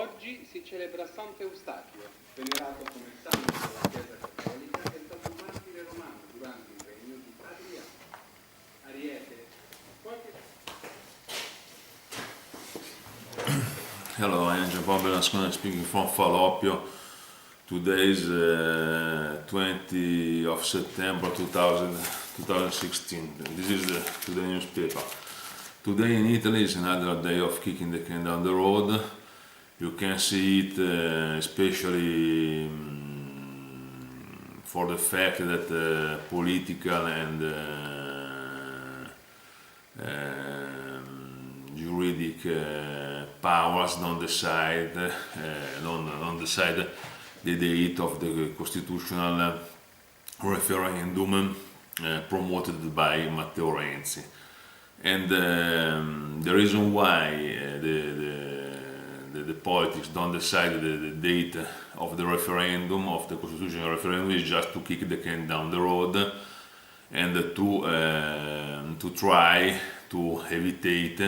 Oggi si celebra Sant'Eustachio, venerato come santo della Chiesa Cattolica, è stato un martire romano durante il regno di Adriano. Ariete, Hello, I am Giacomo Berlusconi speaking from Falloppio. Today is 20 of September 2016. This is the newspaper. Today in Italy is another day of kicking the can down the road. You can see it especially for the fact that political and juridic powers don't decide the date of the constitutional referendum promoted by Matteo Renzi. And the reason why the politics don't decide the date of the referendum, of the constitutional referendum, is just to kick the can down the road and to try to evitate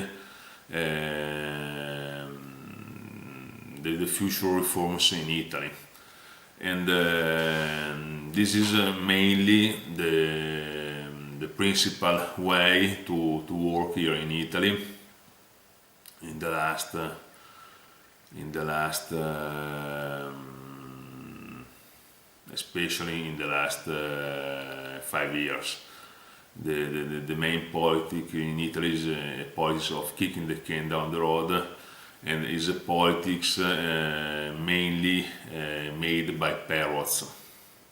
the future reforms in Italy. And this is mainly the principal way to work here in Italy in the last especially in the last 5 years. The main politics in Italy is a politics of kicking the can down the road, and is a politics mainly made by parrots.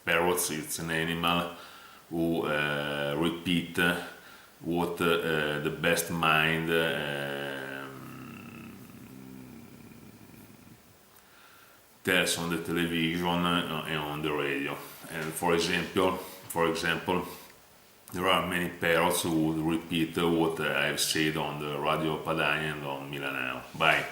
Parrots, it's an animal who repeat what the best mind tells on the television and on the radio. And for example, there are many parrots who repeat what I've said on the Radio Padania and on Milanao. Bye.